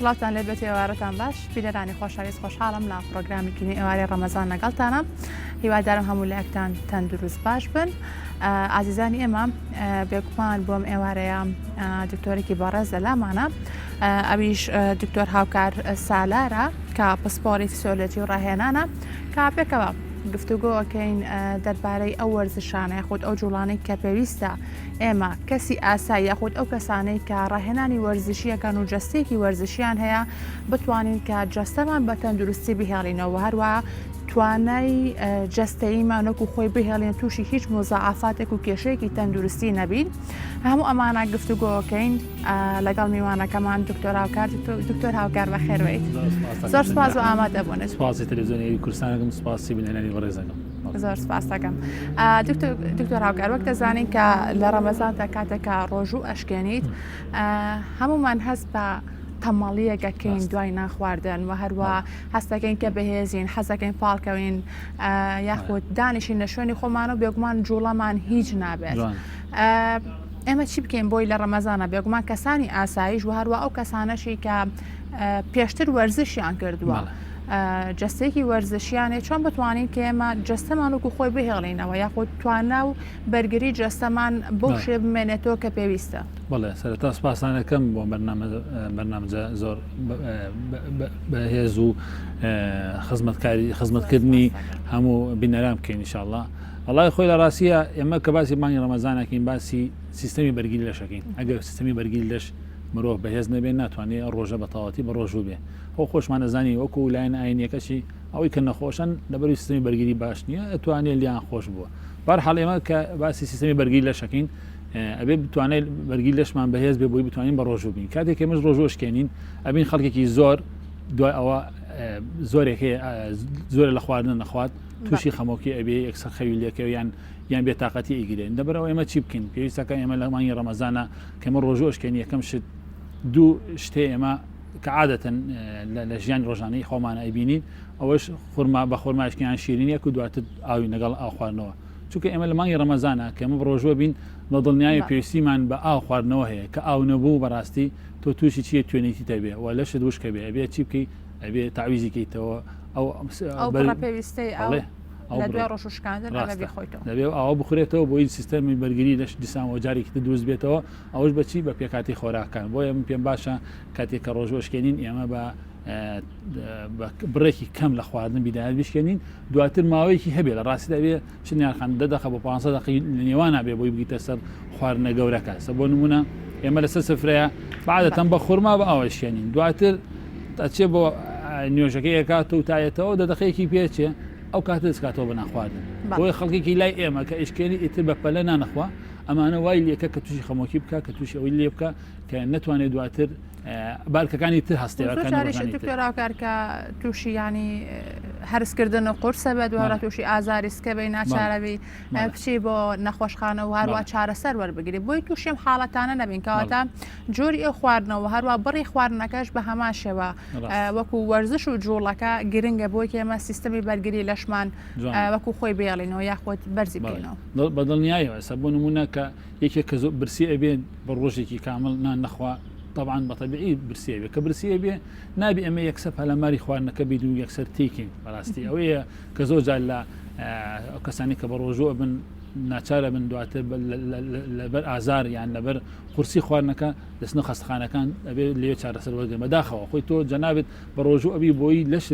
سڵاتان لێ بێت ئێوارەتان باش بیلەرانی خۆشەویست خۆشحاڵم لە پرۆگرامیکردنی ئێوارەی ڕەمەزان لەگەڵتانە هیوادارم هەموو لایەکتان تەندروست باش بن. ئازیزانی ئێمە بێگومان بۆم ئێوارەیە دکتۆرێکی بەڕێز لە لامانە، ئەویش دکتۆر هاوکار سالارە کە پسپۆری فسیۆلۆجی و ڕاهێنانە کە پێکەوە گفتوگۆکەین دەربارەی ئەو وەرزشانە یاخود ئەو جوڵانەی کە پێویستە ئێمە کەسی ئاسایی یاخود ئەو کەسانەی کە ڕاهێنانی وەرزشیەکان و جەستێکی وەرزشیان هەیە بتوانین کە جەستەمان بە تەندروستی بهێڵینەوە، هەروە توانای جەستەییمانەکو خۆی بهێڵین تووشی هیچ مزاعافاتێک و کێشەیەکی تەندروستی نەبین. هەموو ئەمانە گفتوگۆکەین لەگەڵ میوانەکەمان دکتۆر هاوکار بەخێربێیت. زۆر سپاس و ئامادەبوونێت. سپاسی تەلەڤیزیۆنی کوردستانەکەم، سپاسی بینەرانی بەڕێزەکەم. زۆر سپاس دەکەم. دکتۆر هاوکار، وەک دەزانین کە لە ڕەمەزاندا کاتێکە ڕۆژوو ئەشکێنیت هەمومان هەست بە تەماڵیەکەکەین دوای ناخواردن و هەروە هەستەکەین کە بەهێزین، حەزەکەین پاڵکەوین یاخود دانیشین لە شوێنی خۆمان و بێگومان جوڵەمان هیچ نابێت. ئێمە چی بکەین بۆی لە ڕەمەزانە بێگومان کەسانی ئاسایش و هەروە ئەو کەسانەشی کە پێشتر وەرزشیان کردووە جەستێکی وەرزشیانێ چۆن بتوانین کە ئێمە جەستەمان وەکو خۆی بهێڵینەوە یاخود توانە و بەرگری جەستەمان بۆ شێ بمێنێتەوە کە پێویستە. بەڵێ سەرەتا سپاسانەکەم بۆ بەرنامەجە زۆر بەهێز و خزمەتکردنی هەموو بینەران بکەین ئینشاءڵڵا. وەڵای خۆی لە ڕاستیە ئێمە کە باسی مانگی ڕەمەزانەکەین باسی سیستەمی بەرگری لەشەکەین. ئەگەر سیستەمی بەرگری لەش مرۆڤ بەهێز نەبێت ناتوانێت ڕۆژە بە تەواوەتی بە ڕۆژوو بێ. خۆ خۆشمان دەزانی وەکو لایەن ئاینیەکەشی ئەوەی کە نەخۆشن لەبەری سیستەمی بەرگری باش نییە ئەتوانێت لیان خۆش بووە. بەرحاڵ ئێمە کە باسی سیستەمی بەرگری لەشەکەین ئەبێ بتوانێت بەرگری لەشمان بەهێز بێ بۆی بتوانین بە ڕۆژوو بین. کاتێک ئێمەش ڕۆژوو شکێنین ئەبین خەڵکێکی زۆر دوای ئەوە زۆرێک هەیە زۆر لە خواردن نەخوات تووشی خەمۆکی ئەبێ یەکسەر خەویلەکەوە یان بێتاقەتی ئیگرێن. دەبەرەوە ئێمە چی بکەین؟ پێویستەکە ئێمە لە مانگی ڕەمەزانە کە ئێمە ڕۆژوو شکێن یەکەم شت دوو شتێ ئێمە کە عادەتەن لە ژیان ڕۆژانەی خۆمانە ئەبینین ئەوەش خورما بە خۆرماشکیان شیرینیەک و دواتر ئاوی لەگەڵ ئاو خواردنەوە. چونکە ئێمە لە مانگی ڕەمەزانە کە ئێمە ڕۆژوە بین بە دڵنیایی پێویستیمان بە ئاو خواردنەوە هەیە کە ئاو نەبوو بەڕاستی تۆ تووشی چیە توێنێتی تەبێ و لەشت دووشکە بێ ئەبێ چی بکەی ئەبێ تاویزی کەیتەوە ئەو پێویستەی لە دوای ڕۆژوشکاندن دەبێ ئەوە بخورێتەوە بۆی سیستەمی بەرگری لەش دیسانەوە جارێکی دروست بێتەوە ئەوش بەچی بە پێکاتی خۆراکان. بۆیە من پێم باشە کاتێک کە ڕۆژوەشکێنین ئێمە بە بڕێکی کەم لە خواردن بیدایەت بشکێنین دواتر ماوەیەکی هەبێ لە ڕاستی دەبێ شنیارخان 10 دقیقە بۆ 15 دقیقە لە نێوان نابێ بۆی بگیتە سەر خواردنە گەورەکە. بۆ نمونە ئێمە لەسەر سفرەیە عادەتەن بە خورما بە ئاوە شکێنین دواتر ئەچێ بۆ نوێژەکەی ئەکاتەوە و تایەتەوە 10 دقیقەیەکی پێچێ ئەو کاتە دەستکاتەوە بە ناخواردن. بۆی خەڵکێکی لای ئێمە کە ئیشکێنی ئیتر بە پەلە نانەخوا ئەمانە وای لێکە کە تووشی خەمۆکی بکە کە تووشی ئەوی لێ بکە کە نەتوانێت دواتر بارکەکانی تر هەستێراکار کە تووشی ینی هەرسکردن و قورسە بە دووارە تووشی ئازاری سکەبەی ناچارەوی بچی بۆ نەخۆشخانە و هەروە چارەسەر وەربگری بۆی تووشیم حاڵەتانە نەبین کەواتە جۆری ئەو خواردنەوە هەروە بڕی خواردنەکەش بە هەمان شێوە وەکو وەرزش و جوڵەکە گرنگە بۆی ئێمە سیستەمی بەرگری لەشمان وەکو خۆی بێڵینەوە یاخۆت بەرزی بکەینەوە. بەدڵنیایەوە ئەسە بۆ نمونە کە یەکێک کە زۆر برسی ئەبێت بە ڕۆژێکی کامل نان نەخوا طبعا بەطبیعی برسیە بێ کە برسیە بێ نابی ئەمە یەکسەر پەلەماری خواردنەکە بیت و یەکسەر تێکین بەڕاستی ئەوەیە کە زۆر جار لە کەسانی کە بە ڕۆژوە بن ناچارە بن دواتر لەبەر ئازار یان لەبەر قورسی خواردنەکە دەستنە خەستەخانەکان ئەبێ لێ چارەسەر وەرگن بەداخەوە خۆی تۆ جەنابێت بە ڕۆژوو ئەبی بۆی لەش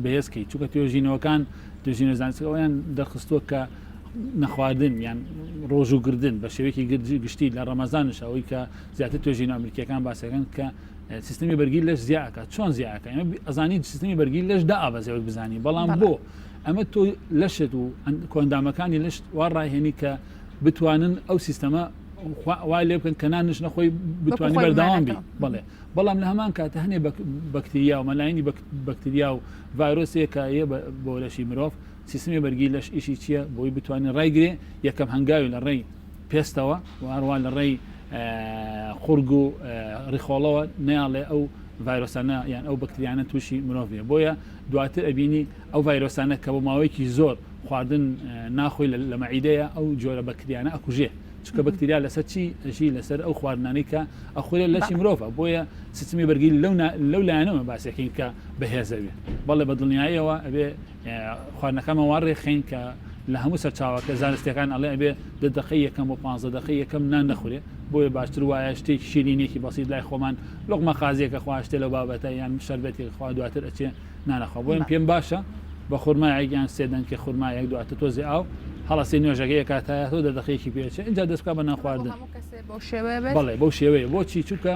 بەهێزکەی چونکە توێژینەوەکان توێژینە زانستەوەیان دەرخستووە کە نەخواردن یان ڕۆژوگردن بە شێوەیەکی گشتی لە ڕەمەزانش ئەوەی کە زیاتر توێژینە ئەمریکیەکان باسەکەن کە سیستەمی بەرگری لەش زیاکە چۆن زیاکە ئێمە ئەزانی سیستەمی بەرگری لەش دائابەزێوە بزانی بەڵام بۆ ئەمە تۆ لەشت و کۆندامەکانی لەشت وا ڕاهێنی کە بتوانن ئەو سیستەمە وای لێ بکەن کە نانش نەخۆی بتوانانی بەردەوام بی بڵێ بەڵام لە هەمان کاتە هەنێ بەکتریا و مەلاینی بەکتریا و ڤایرۆسێکە بۆ لەشی مرۆڤ سیستمی بەرگری لەش ئیشی چییە بۆی بتوانین ڕایگرێ یەکەم هەنگاوی لە ڕێی پێستەوە و هەروان لە ڕێی خورگ و ڕیخۆڵەوە نەیاڵێ ئەو ڤایرۆسانە یان ئەو بەکتریانە تووشی مرۆڤێ بۆیە دواتر ئەبینی ئەو ڤایرۆسانە کە بۆ ماوەیەکی زۆر خواردن ناخۆی لە مەعیدەیە ئەو جۆرە بەکتریانە ئەکوژێ چکە بەکتریا لەسەر چی لەسەر ئەو خواردنانی کە ئەخورێ لەشی مرۆڤە بۆیە سیستمی بەرگی لەو لایەنەوە باسیەکەین کە بەهێزەوێ بەڵێ بە دڵنیاییەوە ئەبێ خواردنەکەمە وا ڕێخین کە لە هەموو سەرچاوەکە زانستیەکان ئەڵێ ئەبێ 10 دقەی یەکەم و 15 دقەی یەکەم نان نەخورێ بۆیە باشتر وایە شتێکی شیرینێکی بەسیط لای خۆمان لۆقمە قازیەکە خواشتێ لە بابەتە یان شەربەتێک خوا دواتر ئەچێ نانەخوا بۆیم پێم باشە بە خورمایەکیان سێدەن کە خورمایەک دواتە تۆزی ئاو هەڵاسی نوێژەکەی کاتایە تۆ 10 دقەیەکی پێچێ اینجا دەستکا بە نان خواردن بەڵێ بەو شێوەیە بۆچی چووکە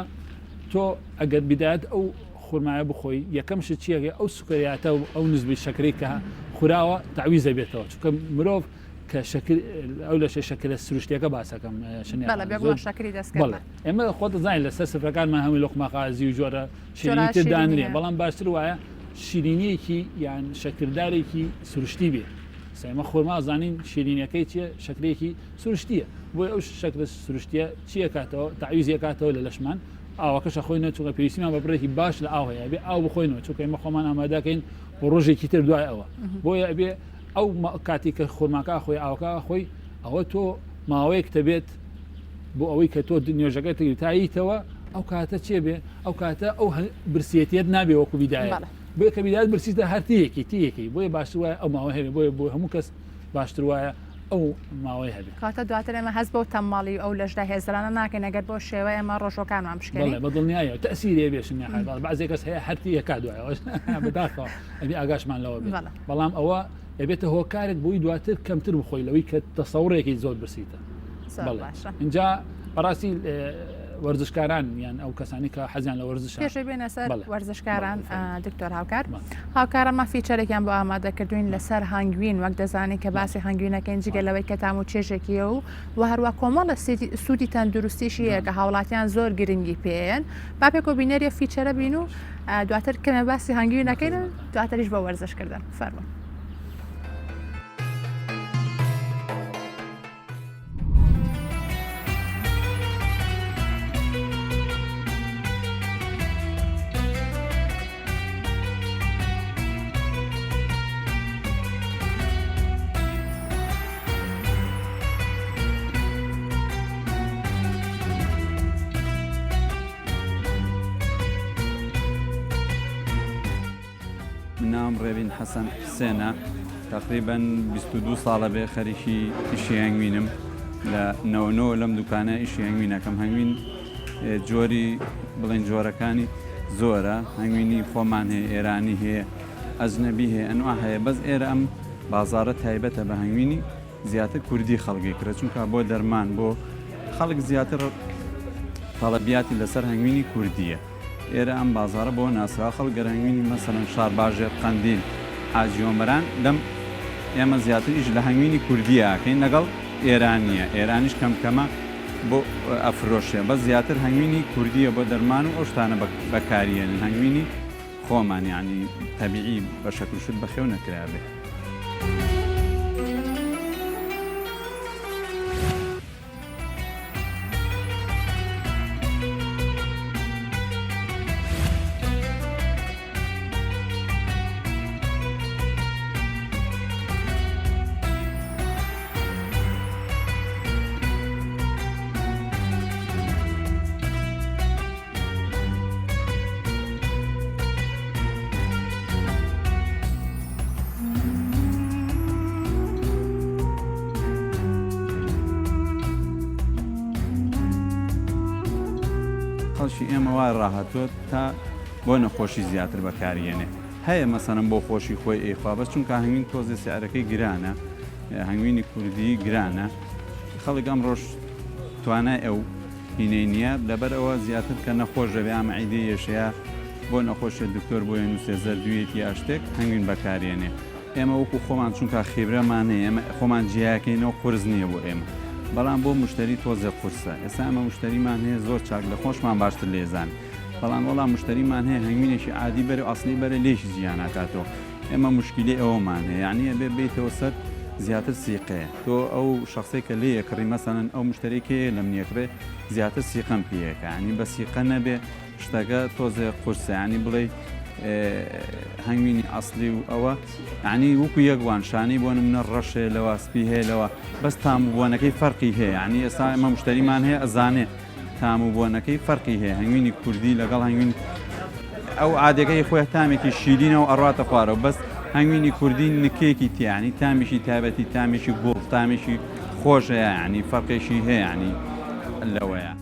تۆ ئەگەر بدایەت ئەو خورمایە بخۆی یەکەمش چیەکە ئەو سوکریاتە و ئەو نزبی شەکرەی کە خوراوە تعویزە بێتەوە چونکە مرۆڤ کە ئەو لە شەکرە سروشتیەکە باسەکەم ئێمە خۆت زانین لەسەر سفرەکانمان هەمووی لۆقمە قازی و جۆرە شیرینیتر دانرێ بەڵام باشتر وایە شیرینیەکی یان شەکردارێکی سروشتی بێ ئێمە خۆرما زانین شیرینەکەی چیە شەکرێکی سروشتیە بۆی ئەو شەکرە سروشتیە چیە کاتەوە تعویزیە کاتەوە لە لەشمان ئاوەکەش خۆینە چونکە پێویستیمان بە بڕێکی باش لە ئاو هەیە بێ ئاو بخۆینەوە چونکە ئێمە خۆمان ئامادەکەین بۆ ڕۆژێکی تر دوای ئەوە بۆیە ئەبێ ئەو کاتی کە خۆرماکە خۆی ئاوکە خۆی ئەوە تۆ ماوەیەک دەبێت بۆ ئەوەی کە تۆ نوێژەکەت تاییتەوە ئەو کاتە چێ بێ ئەو کاتە ئەو برسیەتێت نابێ وەکو بیدایە بۆیە کە بیدایەت برسیتە هەرتیەکی تیەکی بۆیە باشتر وایە ئەو ماوە هەبێ بۆ هەموو کەس باشتر وایە ئەو ماوەی هەبێ کاتە دواتر ئێمە هەست بۆ تەماڵی ئەو لەشدا هێزرانە ناکەین ئەگەر بۆ شێوە ئێمە ڕۆژەکانمان بشکێنین بە دڵنیایە تەسیرێ بێشن بەعزێک کەس هەیە هەرتی کا دوایەوە بەداخەوە ئەبێ ئاگاشمان لەوە بێت بەڵام ئەوە ئەبێتە هۆکارێک بۆی دواتر کەمتر بخۆی لەوەی کە تەسەوڕێکی زۆر برسیتە اینجا بەڕاستی وەرزشکاران یان ئەو کەسانی کە حەزیان لە وەرزش پێشەوەی بێنە سەر وەرزشکاران دکتۆر هاوکار هاوکارەمە فیچەرێکیان بۆ ئامادەکردوین لەسەر هەنگوین وەک دەزانین کە باسی هەنگوینەکەین جگە لەوەی کە تام و چێژێکیە و هەروە کۆمەڵە سوودی تەندروستیشی کە هاوڵاتیان زۆر گرنگی پێیان با پێک و بینەریە فیچەرە بین و دواتر کەمە باسی هەنگوینەکەین دواتریش بە وەرزشکردن فەرموو. نام ڕێبین حەسەن حسێنە تقریبا 22 ساڵە بێ خەریکی ئیشی هەنگوینم لە نەوەنەوە لەم دوکانە ئیشی هەنگوینەکەم هەنگوین جۆری بڵێن جۆرەکانی زۆرە هەنگوینی خۆمان هەیە ئێرانی هەیە ئەجنەبی هەیە ئەنوا هەیە بەس ئێرە ئەم بازارە تایبەتە بە هەنگوینی زیاتر کوردی خەڵکی کرە چونکە بۆ دەرمان بۆ خەڵک زیاتر تەڵەبیاتی لەسەر هەنگوینی کوردیە ئێرە ئەم بازارە بۆ ناسرا خەڵگەر هەنگوینی مەسەڵەن شارباژێر قەندیل حاجیۆمەران لەم ئێمە زیاتریش لە هەنگوینی کوردیەکەین لەگەڵ ئێرانیە ئێرانیش کەمکەمە بۆ ئەفرۆشێ بە زیاتر هەنگوینی کوردیە بۆ دەرمان و ئەو شتانە بەکاریێنن هەنگوینی خۆمان یعنی تەبیعی بە شەکل بەخێو نەکرابێ. خەڵکی ئێمە وای ڕاهاتوە تا بۆ نەخۆشی زیاتر بەکارێنێ هەیە مەسەنم بۆ خۆشی خۆی ئێخوا بەس چونکە هەنگوین تۆزی سیارەکەی گرانە هەنگوینی کوردی گرانە خەڵک ئەم ڕۆژ توانای ئەو هینەی نییە لەبەرەوە زیاتر کە نەخۆشەوێ ئامەعیدی یێشەیە بۆ نەخۆشە دکتۆر بۆ نووسێ زەردوویەتی یا شتێک هەنگوین بەکارێنێ ئێمە وەکو خۆمان چونکە خێبرەمان هەیە ئێمە خۆمان جیاکەینەوە قورس نییە بۆ ئێمە بەڵام بۆ مشتری تۆزە قورسە ئێستا ئەمە مشتریمان هەیە زۆر چاک لە خۆشمان باشتر لێزان بەڵام وەڵام مشتریمان هەیە هەنگوینێکی عادی بەرە و ئەسڵی بەرە لێشی جیاناکاتەوە ئێمە مشکلی ئەوەمان هەیە یعنی ئەبێ بێتەوە سەر زیاتر سیقەیە تۆ ئەو شخصی کە لێ یەکڕی مەسەڵەن ئەو مشتێکەیە لەم نیەکڕێ زیاتر سیقەم پێیەکە ینی بە سیقە نەبێ شتەکە تۆزێ قورسە ینی بڵێ هەنگوینی ئەسلی و ئەوە ینی وەکو یەکوانشانی بۆ منە ڕەشێ لەوە سپی هەیە لەوە بەس تامبوونەکەی فەرقی هەیە ینی ئێستا ئەمە مشتریمان هەیە ئەزانێ تامبوونەکەی فەرقی هەیە هەنگوینی کوردی لەگەڵ هەنگوین ئەو عادەکەی خۆی تامێکی شیرینەوە ئەڕاتە خوارەوە بەس هەنگوینی کوردی نکێکی تیانی تامیشی تایبەتی تامیشی گوڵ تامیشی خۆشەیە ینی فەرقێکی هەیە ینی لەوەیە.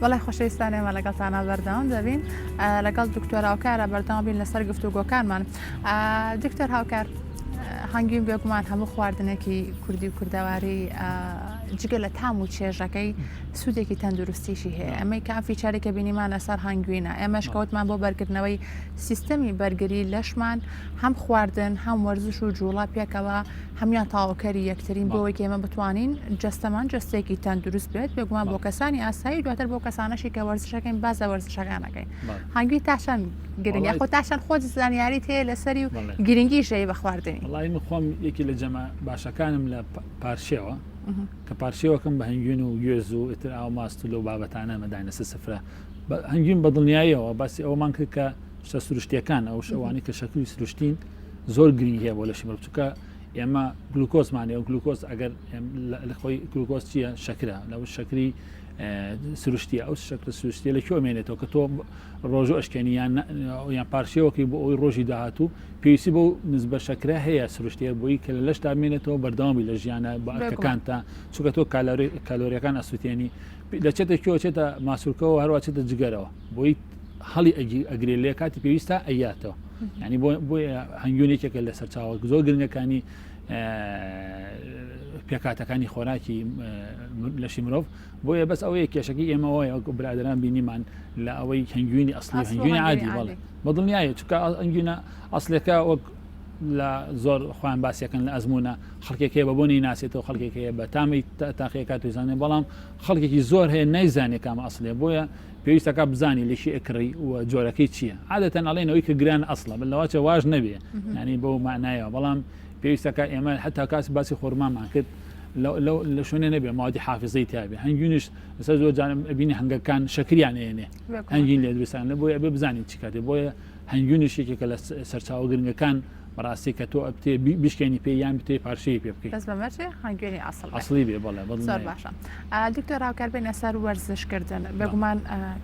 وڵی خۆشەویستان ئێمە لەگەڵتانە بەردەوام دەبین لەگەڵ دکتۆر هاوکارە بەردەوام بین لەسەر گفتوگۆکانمان. دکتۆر هاوکار هەنگوین بێگومان هەموو خواردنێکی کوردی و کوردەواری جگە لە تام و چێژەکەی سوودێکی تەندروستیشی هەیە. ئەمەی کە فیچارێکە بینیمانە سەر هەنگوینە ئێمەش کەوتمان بۆ بەرگردنەوەی سیستەمی بەرگری لەشمان هەم خواردن هەم وەرزش و جوڵا پێکەوە هەمیان تاواکەری یەکترین بۆەوەی ئێمە بتوانین جستەمان جستێکی تەندروست بێت بێگومان بۆ کەسانی ئاسایی دواتر بۆ کەسانەشی کە وەرزشەکەین بازە وەرزشەکانەکەی هەنگوی تاشان گرنگە خۆ تاشان خۆت زانیاریت هەیە لەسەری و گرنگی ژەی بە خواردنی. وڵی من خۆم یەکی لە جەمە باشەکانم لە پارشێوە کە پارشێوەکەم بە هەنگوین و گوێز و ئتر ئاو ماست و لەو بابەتانە مەداینەسە سفرە هەنگوین بە دڵنیاییەوە باسی ئەومان کرد کە شتە سروشتیەکان ئەو شەوانی کە شەکلی سروشتین زۆر گرنگ هەیە بۆ لەشی مرچووکە ئێمە گلوکۆزمانێ و گلوکۆز ئەگەر لە خۆی گلوکۆز چییە شەکرە لەو شەکری سروشتیە ئەو شەکرە سروشتیە لە کوێمێنێتەوە کە تۆ ڕۆژۆ ئەشکێنی یان پارشێوەکەی بۆ ئەوی ڕۆژی داهاتوو پێویستی بۆ نزبە شەکرە هەیە سروشتیە بۆی کە لە لەشتا بمێنێتەوە بەردەوامی لە ژیانە بەکەکان تا چونکە تۆ کالۆریەکان ئەسووتێنی دەچێتە کێوە چێتە ماسوورکەوە هەروە چێتە جگەرەوە بۆی هەڵی ئەگرێ لێ کاتی پێویستە ئەیاتەوە ینی بۆ هەنگوونێکێکە لە سەرچاوە زۆر گرنگەکانی پێکاتەکانی خۆراکی لەشی مرۆڤ بۆیە بەس ئەوەیە کێشەکەی ئێمەوەیە برادران بینیمان لە ئەوەی هەنگوینی ئەسلی هەنگوینی عادی بەڵێ بەدڵنیایە چونکە هەنگوینە ئەسلەکە وەک لە زۆر خۆیان باسیەکەن لە ئەزمونە خەڵکێکەیە بە بۆنی ناسێتەوە خەڵکێکەیە بە تامی تاقیەکە تویزانێ بەڵام خەڵکێکی زۆر هەیە نایزانێ کامە ئەسلێ بۆیە پێویستەکە بزانی لەشی ئەکڕی و جۆرەکەی چییە عادەتەن ئەڵێنەوەی کە گران ئەسڵە بلەوەچە واژ نەبێ ینی بەو معنایەوە بەڵام پێویستەکە ئێمە حتا کاسی باسی خۆرمامان کرد لە شوێنێ نەبێ مادی حافزەی تابێ هەنگوینش لەسەر زۆر جانم بینی هەنگەکان شەکریان ئێنێ هەنگین لێ دوستان لە بۆیە بێ بزانین چی کاتێ بۆیە هەنگوینش یەکێکە لە سەرچاوە گرنگەکان بەڕاستی کە تۆ ئەبتێ بشکێنی پێ یان بتێ پارشەی پێ بکەیت بەس بەمەچێ هەنگوێنی ئەسڵی بێ بەڵێ زۆر باشە. دکتۆر هاوکار بێنە سەر وەرزشکردن بێگومان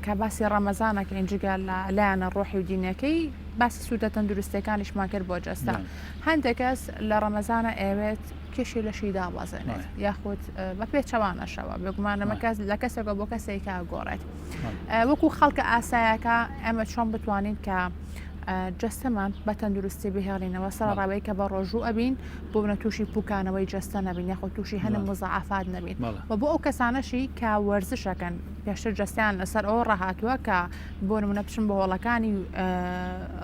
کە باسی ڕەمەزانەکە ئینجگە لایەنە ڕۆحی و دینەکەی باسی سوودە تەندروستەکانیشمان کرد بۆ جەستا هەندێک کەس لە ڕەمەزانە ئەوێت کێشی لەشی دابوازێنێت یاخود بە پێچەوانەشەوە بێگومان ئەمە کەس لە کەسێکە بۆ کەسێکە گۆڕێت وەکو خەڵکە ئاسایەکە ئەمە چۆن بتوانین کە جستەمان بە تەندروستی بهێڵینەوە سەر ڕاوەیە کە بە ڕۆژوو ئەبین بۆ بنە تووشی پوکانەوەی جستە نەبین یاخۆ تووشی هەنم مزعافات نەبین و بۆ ئەو کەسانەشی کە وەرزشەکەن پێشتر جستیان لەسەر ئەوە ڕاهاتووە کە بۆ نمونە بچن بە هۆڵەکانی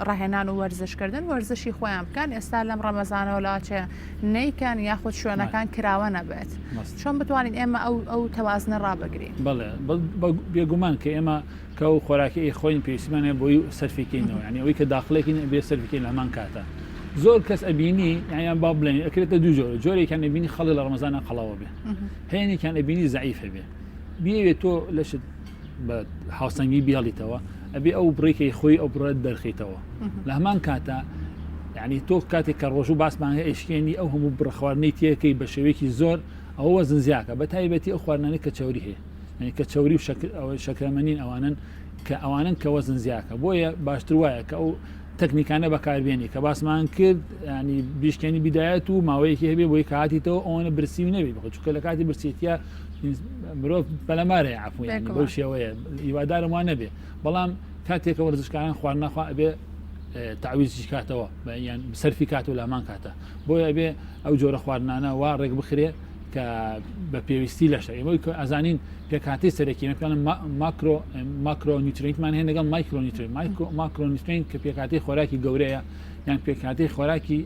ڕاهێنان و وەرزشکردن وەرزشی خۆیان بکەن ئێستا لەم ڕەمەزانەوە لاچێ نەیکەن یاخود شوێنەکان کراوە نەبێت چۆن بتوانین ئێمە ئەو تەوازنە ڕابگرین بەڵێ بێگومان کە ئێمە کە و خۆراکی خۆین پێویستمانە بۆی سەرفیکەینەوە ینی ئەوەی کە داخلێکین بێ سەرفیکەین لە هەمان کاتە زۆر کەس ئەبینی یان با بڵێن ئەکرێتە دوو جۆرە جۆرێکیان ئەبینی خەڵی لە ڕەمەزانە قەڵاوە بێ هەیەێکیان ئەبینی زەعیفە بێ بێوێت تۆ لەشت بە هاوسەنگی بیاڵیتەوە ئەبێ ئەو بڕێکی خۆی ئەو بڕێت دەرخیتەوە لە هەمان کاتە یعنی تۆ کاتێک کە ڕۆژوو باسمان هەیە ئێشکێنی ئەو هەموو بڕخواردنەی تێکەی بە شێوەیەکی زۆر ئەوە زنجیاکە بە تایبەتی ئەو خواردنانەی کە چاوری هەیە ینی کە چاوری و شەکرەمەنین ئەوانن کە ئەوانن کە وەزن زیاکە بۆیە باشتر وایە کە ئەو تەکنیکانە بەکاربیێنی کە باسمان کرد ینی بیشکێنی بیدایەت و ماوەیەکی هەبێ بۆی کاتیتەوە ئەوانە برسی و نەبێت بخۆ چونکە لە کاتی برسێتە مرۆڤ بەلەمارەیە عفو ینی بێگومان. بەو شێوەیە هیوادارم وان نەبێ بەڵام کاتێکە وەرزشکاران خواردنەخوا ئەبێ تعویزی کاتەوە یان سەرفی کات و لامان کاتە بۆیە ئەبێ ئەو جۆرە خواردنانە وا ڕێک بخرێ کە بە پێویستی لەشە ئێمەی ئەزانین پێکاتی سەرەکی نەکەن ماکرۆنیوترینتمان هەیە لەگەڵ مایکرۆنیوترین کە پێکاتی خۆراکی گەورەیە یان پێکاتی خۆراکی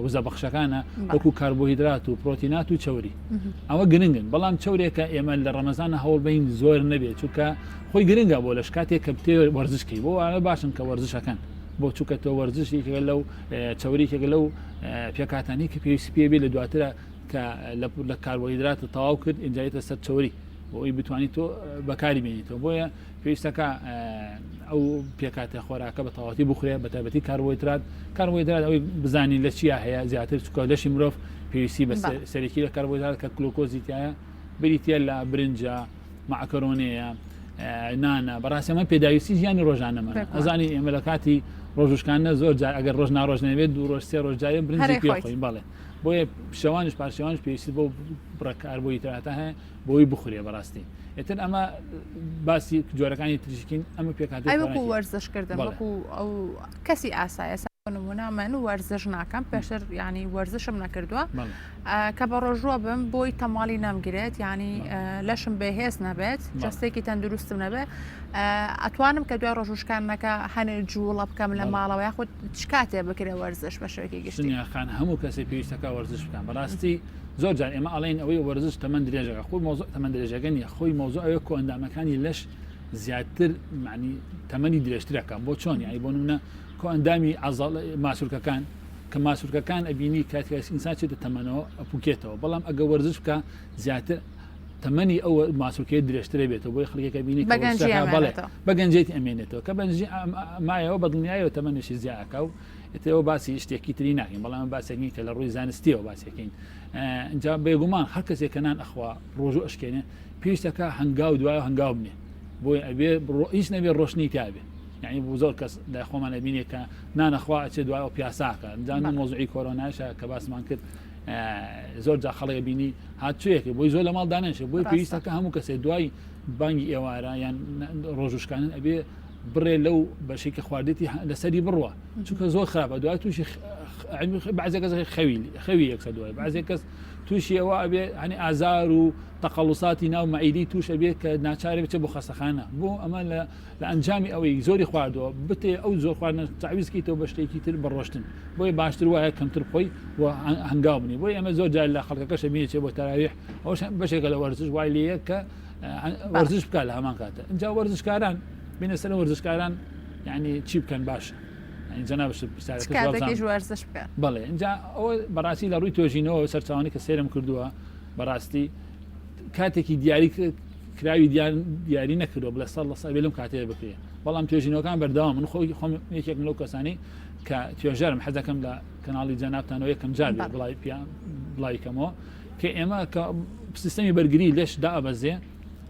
وزەبەخشەکانە وەکو کاربۆهیدرات و پرۆتینات و چوری ئەوە گرنگن بەڵام چورێکە ئێمە لە ڕەمەزانە هەوڵ بین زۆر نەبێت چونکە خۆی گرنگە بۆ لەش کاتێک کە بتێ وەرزشکەی بۆ ئەوە باشن کە وەرزشەکەن بۆ چووکە تۆ وەرزشێکە لەو چوریێکە لەو پێکاتانی کە پێویستی پێ بێ لە دواترە کە لە کاربۆهیدراتە تەواو کرد ئینجایێتە سەر چوری بۆی بتوانیت تۆ بەکاری بێنیتەوە بۆیە پێویستەکە ئەو پێکاتە خۆراکە بە تەواتی بخورێ بە تایبەتی کاربۆهیدرات ئەوی بزانین لە چیا هەیە زیاتر چکە لەشی مرۆڤ پێویستی بە سەرەکی لە کاربۆهیدرات کە گلوکۆزیتیایە بریتە لە برنجە مەعکەرۆنەیە نانە بەڕاستی ئەمە پێداویستی ژیانی ڕۆژانەمە ئەزانی ئێمە لە کاتی ڕۆژشکانە زۆر جار ئەگەر ڕۆژ ناڕۆژ نەبێت دوو ڕۆژ سێ ڕۆژجارە برنجی پێخۆین بەڵێ بۆیە شەوانش پاشەوانش پێویستی بۆ بڕکاربۆهیدراتە هەیە بۆی بخورێ بەڕاستی ئێتر ئەمە باسی جۆرەکانی تریشکین ئەمە پێکاتی وەکو وەرزشکردن وەکو ئەو کەسی ئاسایە نمونە من وەرزش ناکەم پێشتر ینی وەرزشم نەکردووە کە بە ڕۆژوە بم بۆی تەماڵی نەمگرێت ینی لەشم بەهێز نەبێت جستێکی تەندروستم نەبێت ئەتوانم کە دوای ڕۆژوشکانەکە هەنێ جوڵە بکەم لە ماڵەوە یاخود چ کاتێ بکرێ وەرزش بە شوێکی گشتنیخان هەموو کەسی پێویستەکە وەرزش بکەن بەڕاستی زۆر جار ئێمە ئەڵێن ئەوەی وەرزش تەمەند درێژەکە خۆی مۆزوع تەمەند درێژەکە نیە خۆی مۆزوع ئەوە کۆ ئەندامەکانی لەش زیاتر معنی تەمەنی درێژترەکە بۆ چۆن یعنی بۆ نمونە کۆ ئەندامی ماسوولکەکان کە ماسوولکەکان ئەبینی کاتێک ئینسان چێتە تەمەنەوە ئەپوکێتەوە بەڵام ئەگە وەرزش بکە زیاتر تەمەنی ئەو ماسوولکەی درێژترە بێتەوە بۆی خەڵکێکە بینی بەگەنجێتی ئەمێنێتەوە کە بەنجی مایەوە بە دڵنیایەوە تەمەنیشی زیاکە و ئێتەوە باسی شتێکی تری ناکەین بەڵام باسێکی کە لە ڕووی زانستیەوە باسەکەین اینجا بێگومان هەر کەسێک کە نان ئەخوا ڕۆژوو ئەشکێنێ پێویستەکە هەنگاو دوایە هەنگاو بنێ بۆی ئەبێ هیچ نەبێ ڕۆشنی تابێ یعنی بۆ زۆر کەس لە خۆمان ئەبینێ کە نانەخوا ئەچێ دوای پیاساکە جان مۆزوعی کۆرۆنایشە کە باسمان کرد زۆر جا خەڵک بینی هاتوویەکە بۆی زۆر لە ماڵ دانێنشە بۆی پێویستەکە هەموو کەسێ دوای بانگی ئێوارە یان ڕۆژوشکانن ئەبێ بڕێ لەو بەشێکی خواردێتی لەسەری بڕوە چونکە زۆر خراپە دوای تووشی بعضێک کەس خەوی یەکسە دوای بعضێک کەس تووشی ئەوە ئەبێ هەنی ئازار و تەقەڵوساتی ناو مەعیدی توش ئەبێت کە ناچارێ بچێت بۆ خەستەخانە بۆ ئەمە لە ئەنجامی ئەوەی زۆری خواردەوە بتێ ئەو زۆر خواردنە تعویزکەیتەوە بە شتێکی تر بەڕۆشتن بۆی باشتر وایە کەمتر خۆی و هەنگاو بنی بۆی ئەمە زۆر جار لە خەڵکەکەشە بینێت بۆ تەراویح ئەوش بەشێکە لە وەرزش وای لێیە کە وەرزش بکات لە هەمان کاتە اینجا وەرزشکاران بینە سەر وەرزشکاران یعنی چی بکەن باشە وەرزش بکەن بڵێ اینجا ئەوە بەڕاستی لە ڕووی تۆژینەوە سەرچاوانی کە سێرم کردووە بەڕاستی کاتێکی دیاری کراوی دیاری نەکردەوە بڵێ سەڵ لە سەبێ لەم کاتەیە بکرێ بەڵام توێژینەوەکان بەردەوام من خۆی خۆم یەکێک لەو کەسانی کە توێژەرم حەزەکەم لە کەناڵی جەنابتانەوە یەکەم جار بڵایکەمەوە کە ئێمە کە سیستەمی بەرگری لەش دائەبەزێ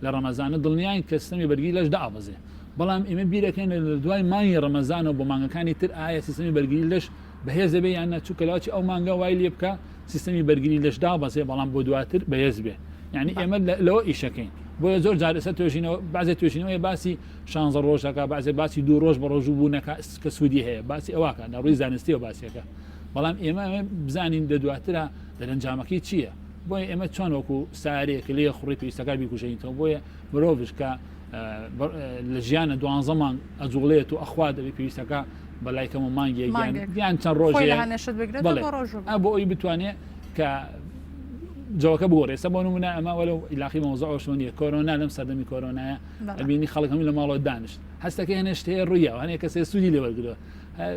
لە ڕەمەزانە دڵنیان کە سیستەمی بەرگری لەش دائەبەزێ بەڵام ئێمە بیرەکەین لە دوای مانگی ڕەمەزانەوە بۆ مانگەکانی تر ئایا سیستەمی بەرگری لەش بەهێز دەبێ یان نەچووکەلاوی ئەو مانگە وای لێ بکە سیستەمی بەرگری لەش دابەزێ بەڵام بۆ دواتر بەهێز بێ یعنی ئێمە لەوە ئیشەکەین بۆیە زۆر جار ئێستا توێژینەوە بعضێ توێژینەوەی باسی 16 ڕۆژەکە بعضێ باسی 2 ڕۆژ بە ڕۆژوو بوونەکە کە سوودی هەیە باسی ئەوەکە لە ڕووی زانستیەوە باسیەکە بەڵام ئێمە بزانین دەدواترە دەرەنجامەکەی چییە بۆیە ئێمە چۆن وەکو سارێک لێ خوڕی پێویستەکە بیکوژێنیتەوە بۆیە مرۆڤش کە لە ژیانە 12 مانگ ئەجوڵێت و ئەخوا دەبێت پێویستەکە بەلایکەم و مانگی یان چەند ڕۆژێ بۆ ئەوی بتوانێت کە جوەکە بگۆڕێ سە بۆ نمونە ئەمە وەلو ئیلاقی مەوزوع شۆنیە کۆرۆنا لەم سەردەمی کۆرۆنایە ئەبینی خەڵک هەموو لە ماڵەوە دانیشت هەستەکەی هەنێ شتەیە ڕوویە هەنێ کەسێ سوودی لێ وەرگرتووە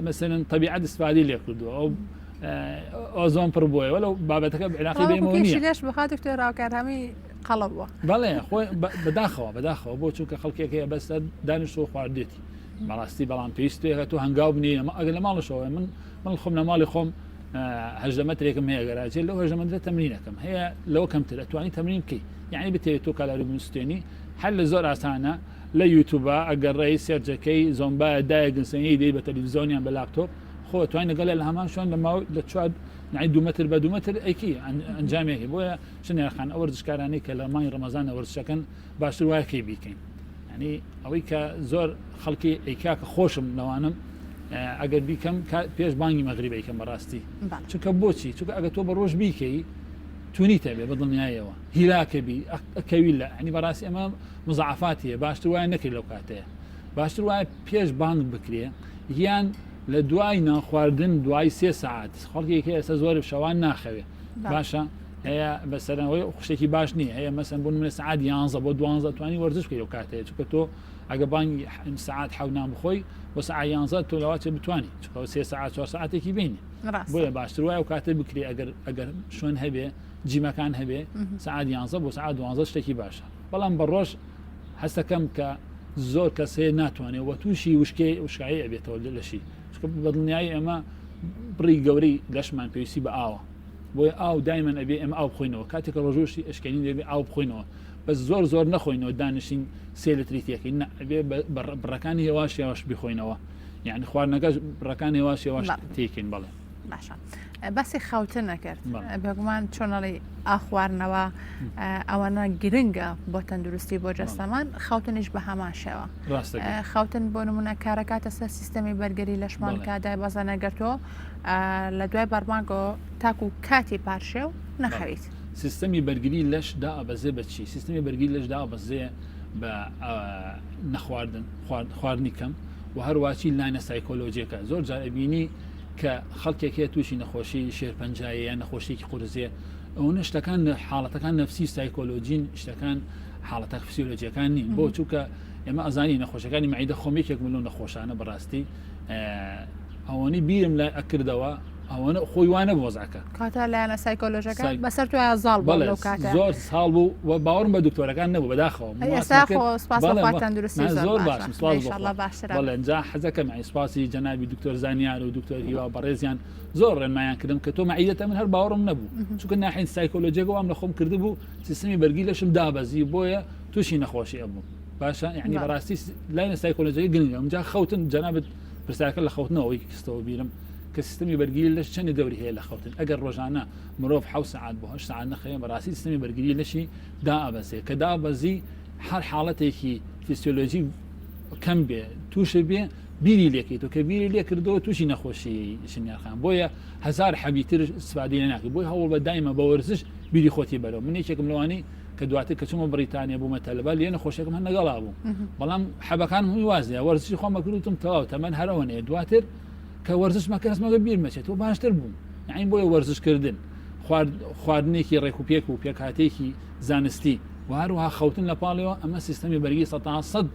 مەسەلەن تەبیعەت استفادەی لێ کردووە ئەو ئۆزۆن پڕ بووە وەلو بابەتەکە عێراقی بێمەوە نییە لێش بخات دکتۆر ڕاوکار هەمی قەڵەبووە بەڵێ خۆی بەداخەوە بۆ چونکە خەڵکێکەیە بەستە دانیشت و خواردێتی بەڕاستی بەڵام پێویستێکە تۆ هەنگاو بنێ ئەگەر لە ماڵشەوە من خۆم لە ماڵی خۆم 8 مەترێکم هەیە گەراجێت لەو 8 مەترە تەمرینەکەم هەیە لەوە کەمتر ئەتوانی تەمرین بکەی یعنی بتێت تۆ کالاری بنووسێنی هەر لە زۆر ئاسانە لە یوتیوبە ئەگەر ڕێی سێرجەکەی زۆمبایە دایە گنسەنی دەی بە تەلەڤیزیۆنیان بە لاپتۆپ خۆ توانین لەگەڵ لە هەمان شوێن لە ماوەی لە 4 2 متر بە 2 متر ئەیکی ئەنجامێکی بۆیە شنێرخان ئەو وەرزشکارانەی کە لە مانگی ڕەمەزانە وەرزشەکەن باشتر وایەکەی بیکەین ینی ئەوەی کە زۆر خەڵکی ئەیکا کە خۆشم لەوانم ئەگەر بیکەم پێش بانگی مەغریبی کەم بەڕاستی چونکە بۆچی چونکە ئەگە تۆ بە ڕۆژ بیکەی تونیتە بێ بە دڵنیایەوە هیلاکەبی ئەکەوی لە عنی بەڕاستی ئەمە مزعفاتیە باشتر وایە نەکرد لەو کاتەیە باشتر وایە پێش بانگ بکرێ یان لە دوای ناخواردن دوای 3 ساعت خەڵکێکی ئێستا زۆر شەوان ناخەوێ باشە هەیە بەسەرەوەی خوشتێکی باش نییە هەیە مەسەن بۆ منە سعات 11 بۆ 12 توانی وەرزش بکەی لەو کاتەیە چونکە تۆ ئەگە بانگی ساعت حەونام بخۆی بۆ ساعت 11 تۆ لەواتێ بتوانانی چونکە 3 ساعت 4 ساعتێکی بینی بۆیە باشتر وایە و کاتە بکرێ ئەگەر شوێن هەبێ جیمەکان هەبێ ساعت 11 بۆ ساعت 12 شتێکی باشە بەڵام بە ڕۆژ هەستەکەم کە زۆر کەس هەیە ناتوانێت وە تووشی وشکایی ئەبێتەوە لەشی بە دڵنیایی ئەمە بڕی گەورەی لەشمان پێویستی بە ئاوە بۆیە ئاو دایمەن ئەبێ ئەمە ئاو بخۆینەوە کاتێکە ڕۆژوشی ئەشکێنین دەبێ ئاو بخۆینەوە بەس زۆر نەخۆینەوە دانیشین 3 لتریتێکی ئەبێ بڕەکانی هێواش یاوەش بخۆینەوە یعنی خواردنەکەش بڕەکانی هێواش یاوەش تێکین بەڵێ باشە بەسی خەوتن نەکرد بێگومان چۆنەڵی ئاخواردنەوە ئەوەنە گرنگە بۆ تەندروستی بۆ جەستەمان خەوتنیش بە هەمان شێوە خەوتن بۆ نمونە کارەکاتە سەر سیستەمی بەرگەری لەشمان کادای بەزە نەگەرتۆ لە دوای بەرماگۆ تاکو کاتی پارشێ و نەخەویت سیستەمی بەرگری لەش دا ئەبەزێ بەچی سیستەمی بەرگری لەش دا ئەبەزێ بە نەخواردن خواردنی کەم و هەروواچی لاینە سایکۆلۆجیەکە زۆر جار ئەبینی کە خەڵکێکێ تووشی نەخۆشی شێرپەنجایە یان نەخۆشیێکی قورزیە ئەوە شتەکان حاڵەتەکان نەفسی سایکۆلۆجین شتەکان حاڵەتە فسیۆلۆجیەکان نین بۆ چووکە ئێمە ئەزانی نەخۆشەکانی معیدە خۆمێکێک ملۆ نەخۆشانە بەڕاستی ئەوەنی بیرم لە ئەکردەوە ئەوەنە خۆی وانە بۆزاکە کاتە لایەنە سایکۆلۆژەکە بەسەر توای زاڵ بۆ لەو کاتە زۆر ساڵ بوو و باوەڕم بە دکتۆرەکان نەبوو بەداخەوە زۆر باشە ئەنجا حەزەکەم ئیسپاسی جەنابی دکتۆر زانیار و دکتۆر هیوا بەڕێزیان زۆر ڕێنمایان کردم کە تۆ مەعیدەتە من هەر باوەڕم نەبوو چونکە ناحین سایکۆلۆجیەکە وام لە خۆم کردبوو سیستەمی بەرگی لەشم دابەزی بۆیە تووشی نەخۆشی ئەبوو باشە یعنی بەڕاستی لاینە سایکۆلۆجیەکە گرنگە ئەمجا خەوتن جەنابەت پرسیارەکە لە خەوتنەوەی کەستەوە بیرم کە سیستەمی بەرگری لەش چەندی دەوری هەیە لە خەوتن ئەگەر ڕۆژانە مرۆڤ 7 ساعت بۆ 8 ساعت نەخەوێ بەڕاستی سیستەمی بەرگری لەشی دائەبەزێ کە دابەزی هەر حاڵەتێکی فیسیۆلۆژی کەم بێ تووشە بێ بیری لێکیت و کە بیری لێ کردەوە تووشی نەخۆشی شنیارخان بۆیە هزار حەبیتر سوادی لە ناکە بۆی هەوڵ بە دایمە بە وەرزش بیری خۆتی بەرەوە من یەکێکم لەوانەی کە دواتر کە چوومە بریتانیا بوومە تەلەبە لێ نەخۆشیەکەم هەر نەگەڵا بوو بەڵام حەبەکان هەمووی وازیە وەرزشی خۆمە کردوتم تەواو تەمەەن هەرەوەنەیە دواتر کە وەرزش مەکە هەستمەگە بیر مەچێت و باشتر بووم یعنی بۆیە وەرزشکردن خواردنێکی ڕێکوپێک و پێکهاتێکی زانستی و هەروەها خەوتن لە پاڵەوە ئەمە سیستەمی بەرگی 100%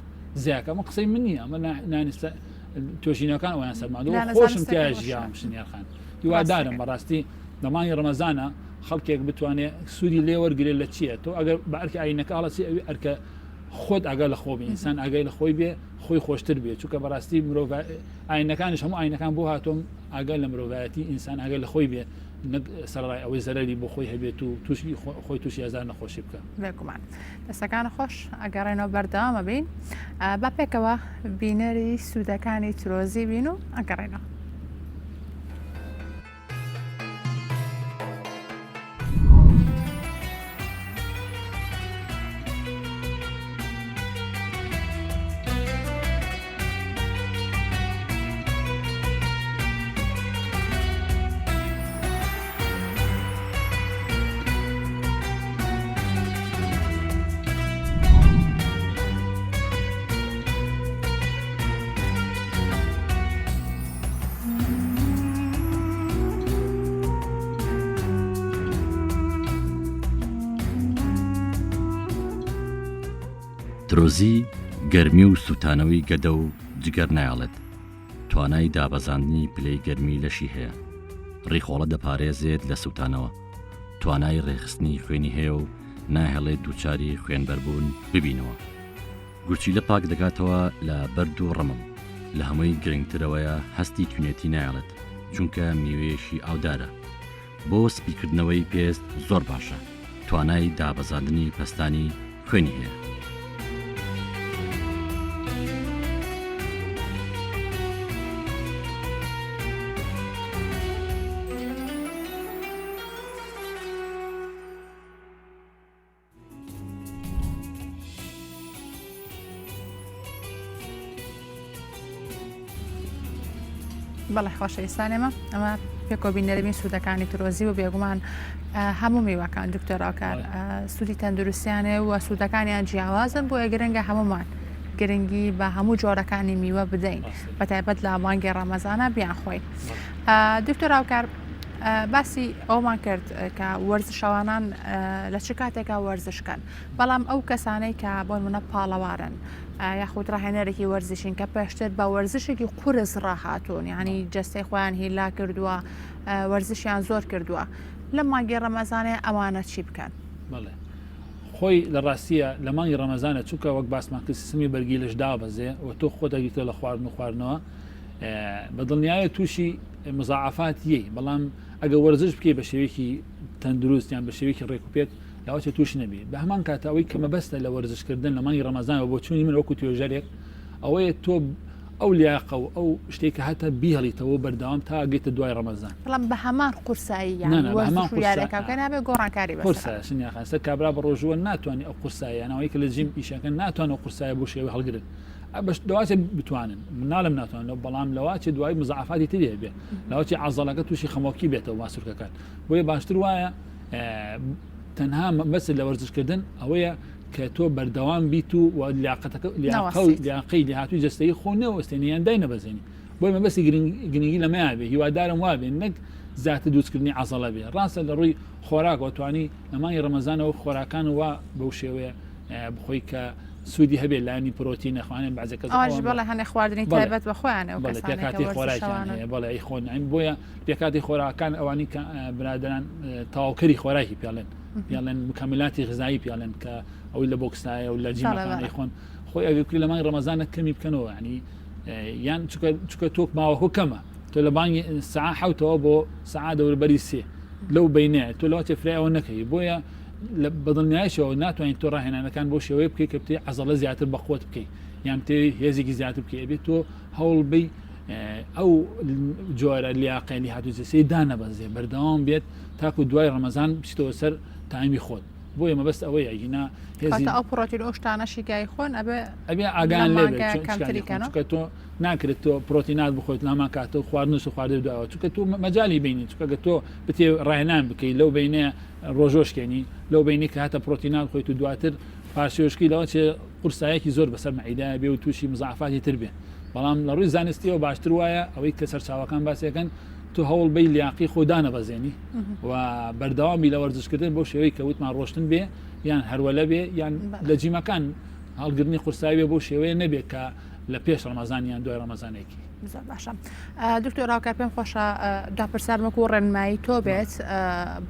زیاکە ئەمە قسەی من نییە ئەمە نانیستە تۆشینەکان ئەویان سەرمادەوە خۆشم تیا ژیام شنیارخان هیوادارم بەڕاستی دەمانی ڕەمەزانە خەڵکێک بتوانێت سوودی لێ وەرگێت لە چییە تۆ ئەگەر بە ئەرکە ئاینەکە هەڵەسی ئەوی ئەرکە خۆت ئەگە لە خۆ بێ ئینسان ئاگای لە خۆی بێ خۆی خۆشتر بێت چونکە بەڕاستی مرۆڤ ئاینەکانش هەموو ئاینەکان بۆ هاتۆم ئاگای لە مرۆڤایەتی ئینسان ئاگای لە خۆی بێ سەرڕای ئەوەی زەرەری بۆ خۆی هەبێت و تووشی خۆی تووشی هەزار نەخۆشی بکە بێگومان دەستەکان خۆش ئەگەڕێنەوە بەردەوامە بین بە پێکەوە بینەری سوودەکانی ترۆزی بین و ئەگەڕێنەوە ترۆزی گەرمی و سوتانەوەی گەدە و جگەر نایڵێت توانای دابەزاندنی پلەی گەرمی لەشی هەیە ڕیخۆڵە دەپارێزێت لە سوتانەوە توانای ڕێخستنی خوێنی هەیە و ناهێڵێت دووچاری خوێنبەربوون ببینەوە گورچی لە پاک دەگاتەوە لە بەرد و ڕەمم لە هەمووی گرنگترەوەیە هەستی توێنێتی نایڵێت چونکە میوەیەشی ئاودارە بۆ سپیکردنەوەی پێست زۆر باشە توانای دابەزاندنی پەستانی خوێنی هەیە بەڵێ خۆشەویستان ئەمە پێکۆبینەربین سوودەکانی ترۆزی و بێگومان هەموو میوەکان دکتۆراکار سوودی تەندروستیانێ و سوودەکانیان جیاوازن بۆ گرنگە هەمومان گرنگی بە هەموو جۆرەکانی میوە بدەین بە تایبەت لە مانگی ڕەمەزانە بیان خۆین. دکتۆراکار باسی ئەومان کرد کە وەرزشەوانان لە چ کاتێکا وەرزشکەن، بەڵام ئەو کەسانەی کە بۆ منە پاڵەوارن یاخود ڕاهێنەرێکی وەرزشین کە پێشتر بە وەرزشێکی قورس ڕاهاتوون، یعنی جەستەی خۆیان هیلا کردووە وەرزشیان زۆر کردووە، لە مانگی ڕەمەزانێ ئەوانە چی بکەن؟ بڵێ خۆی لە ڕاستیە لە مانگی ڕەمەزانە چووکە وەک باسمان کرد سیستمی بەرگی لەش دابەزێ و تۆ خۆ دەگیتە لە خواردن و خواردنەوە بە دڵنیایە تووشی مزاعفات یەی، بەڵام ئەگە وەرزش بکەی بە شێوەیەکی تەندروستیان بە شێوەیەکی ڕێکوپێت لاوەچە تووش نەبی بە هەمان کاتەوەی کە مەبەستە لە وەرزشکردن لە مانگی ڕەمەزانەوە بۆ چوونی من وەکو توێژەرێک ئەوەیە تۆ ئەو لیاقە و ئەو شتێککە هەتا بیهڵیتەوە بەردەوام تا گەیتە دوای ڕەمەزان، بەڵام بە هەمان قورسایی یارێکەکە نابێ گۆڕانکاری بەسە کابرا بە ڕۆژوە ناتوانانی ئەو قورساییانەوەی کە لە جیم ئیشەکە ناتوانێت قورسایە بۆ شێوەی هەڵگرن لەواچە بتوانن مناڵم ناتوانێت بەڵام لەواچە دوای مزعفاتی ترێ بێ لەواچی عەزەڵەکە تووشی خەمۆکی بێتەوە ماسوورکەکان بۆیە باشتر وایە تەنها بەس لە وەرزشکردن ئەوەیە کە تۆ بەردەوام بیت و لیاقەی لێهاتووی جەستەیی خۆ نەوەستێنیان دای نەبەزێنی بۆی مەبەستی گرنگی لەمەیە بێ هیوادارم وابێ نەک زیاتر دووسکردنی عەزەڵە بێ ڕاستە لە ڕووی خۆراک توانی لە مانگی ڕەمەزانەوە خۆراکان وا بەو شێوەیە بخۆی کە سوودی هەبێ لانی پرۆتین نەخوانێن بعضێک بەڵێ هەنێ خواردنی تایبەت بە خۆیانە پێکاتی خۆراکیان هەیە بەڵێ ئەی خۆن بۆیە پێکاتی خۆراکان ئەوانی کە برادران تەواوکەری خۆراکی پێڵێن مکملاتی غذایی پێڵێن کە ئەوی لە بۆکسایە و لە جیمەکانی خۆن خۆی ئەگەکوی لە مانگی ڕەمەزانە کەمی بکەنەوە ینی یان چکە تۆک ماوەکو کەمە تۆ لە بانگی سەعات حەوتەوە بۆ سەعات دەوروبەری سێ لەو بینەیە تۆ لەواتێ فرایەوە نەکەی بۆیە بەدڵنیایشەوە ناتوانین تۆ ڕاهێنانەکان بۆ شێوەیە بکەیت کە بتێ عەزەڵە زیاتر بەخۆت بکەیت یان تێ هێزێکی زیاتر بکەیت بێت تۆ هەوڵ بی ئەو جۆرە لیاقێنی هاتووجەسەی دانەبەزێ بەردەوام بێت تاکو دوای ڕەمەزان بچیتەوە سەر تایمی خۆت بۆیە مەبەست ئەوەیە هینا ئەو پرۆتین ئەو شتانەشی گای خۆن ئەبێ ئاگان لێ تۆ ناکرێت تۆ پرۆتینات بخۆیت لامان کاتە خواردنش و خواردن داوە چونکە تۆ مەجای بینی چونکە تۆ بتێ ڕاهێنان بکەیت لەو بینەیە ڕۆژۆشکێنی لەو بینی کە هاتە پرۆتینات خۆیت و دواتر پاشێشکی لەوە چێ قورسایەکی زۆر بەسەر مەعیدایە بێ و تووشی مزعفاتی تر بێ بەڵام لە ڕووی زانستیەوە باشتر وایە ئەوەی کە سەرچاوەکان باسیەکەن تو هەوڵ بی لیاقی خۆدانە بەزێنی و بەردەوامی لە وەرزشکردن بۆ شێوەی کە وتمان ڕۆشتن بێ یان هەروەلە بێ یان لە جیمەکان هەڵگرنی قورساوی بۆ شێوەیە نەبێت کە لە پێش ڕەمەزان یان دوای ڕەمەزانێکی باشە. دکتۆراکە پێم خۆشە داپرسارمەکو و ڕێنمایی تۆ بێت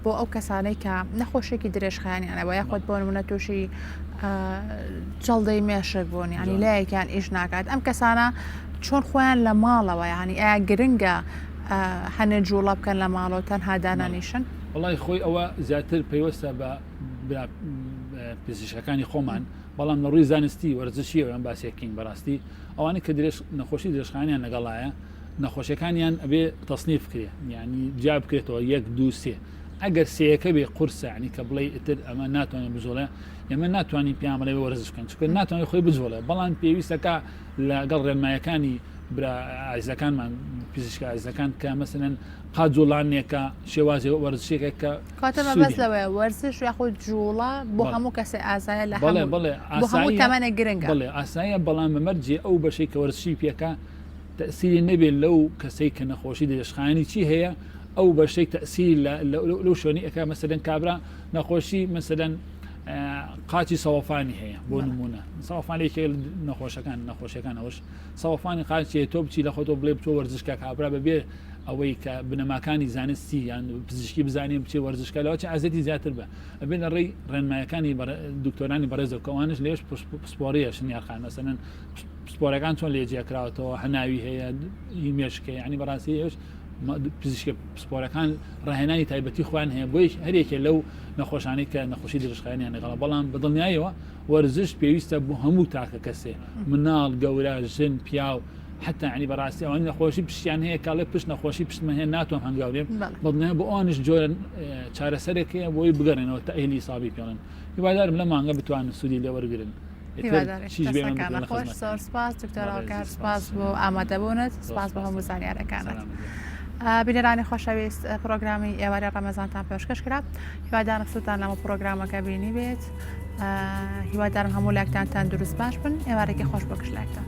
بۆ ئەو کەسانەی کە نەخۆشێکی درێژخایانیانەوە یاخۆت بۆ نمونە تووشی جەڵدەی مێشک بوون ینی لایەکیان ئیش ناکات ئەم کەسانە چۆن خۆیان لە ماڵەوە ینی ئایا گرنگە هەنێ جوڵە بکەن لە ماڵەوە تەنها دانانیشن؟ وڵی خۆی ئەوە زیاتر پێوەستە بە پزیشکەکانی خۆمان بەڵام لە ڕووی زانستی وەرزشیەوە ئەم باسیەکەین بەڕاستی ئەوانەی کە نەخۆشی درێژخانیان لەگەڵایە نەخۆشیەکانیان ئەبێ تەصنیف کرێ ینی جا بکرێتەوە 1 2 3 ئەگەر سەیەکە بێ قورسە ینی کە بڵێ ئتر ئەمە ناتوانێت بجۆڵێ ئێمە ناتوانین پیامەڵێ وەرزش بکەن چونکە ناتوانێت خۆی بجۆڵێ بەڵام پێویستەکە لەگەڵ ڕێنمایەکانی عیزەکانمان پزیشکە عیزەکان کە مەسەلەن قات جوڵانێکە شێوازی وەرزشێکە کە کاتەمە بەس لەوەیە وەرزش یاخود جوڵە بۆ هەموو کەسێ ئازایە لە هەموو تەمەنە گرنگە بڵێ ئاساییە بەڵام بەمەرجێ ئەو بەشەی کە وەرزشی پێکە تەسیری نەبێت لەو کەسەی کە نەخۆشی درێژخایانی چی هەیە ئەو بەشەی تەسیری لەو شوێنی ئەەکە مەسەلەن کابرا نەخۆشی مەسەلەن قاچی سەوەفانی هەیە بۆ نمونە سەوەفانێکی نەخۆشیەکان ئەوش سەوەفانی قاچی تۆ بچی لە خۆتۆ بڵێ بچۆ وەرزشکە کابرا بەبێ ئەوەی کە بنەماکانی زانستی یان پزیشکی بزانین بچێ وەرزشکە لەوە چ ئازەتی زیاتر بە ئەبێ لە ڕێی ڕێنمایەکانی دکتۆرانی بەڕێزەوە کەوانش لێش پسپۆڕیە شنیارخان مەسەلەن پسپۆرەکان چۆن لێجێکراوەتەوە هەناوی هەیە مێشکە ینی بەڕاستی ئێوش پزیشکە پسپۆرەکان ڕاهێنانی تایبەتی خوان هەیە بۆی هەرێکێ لەو نەخۆشانەی کە نەخۆشی درێژخایانیان لەگەڵە بەڵام بەدڵنیایەوە وەرزش پێویستە بۆ هەموو تاکە کەسێ مناڵ گەورە ژن پیاو حتى ینی بەڕاستی ئەوانی نەخۆشی پشتیان هەیە کاڵێ پشت نەخۆشی پشتمە هەیە ناتوان هەنگاوێ بەڵنیایە بۆ ئەوانش جۆرە چارەسەرێکەیە بۆی بگەڕێنەوە تا ئەهلی حسابی پێڵن هیوادارم لە مانگە بتوانن سوودی لێ وەرگرن چیش بێمە هیوادارێکەکانە خۆش زۆر سپاس دکتۆرەوەکار سپاس بۆ ئامادەبوونت سپاس بۆ هەموو زانیارەکانت. بینەرانی خۆشەویست پرۆگرامی ئێوارە ڕەمەزانتان پێشکەشکرا هیوادارم سوتان لەمە پرۆگرامەکە بینی بێت هیوادارم هەموو لاکتان تەندروست باش بن ئێوارێکی خۆش بۆ گشت لاکتان.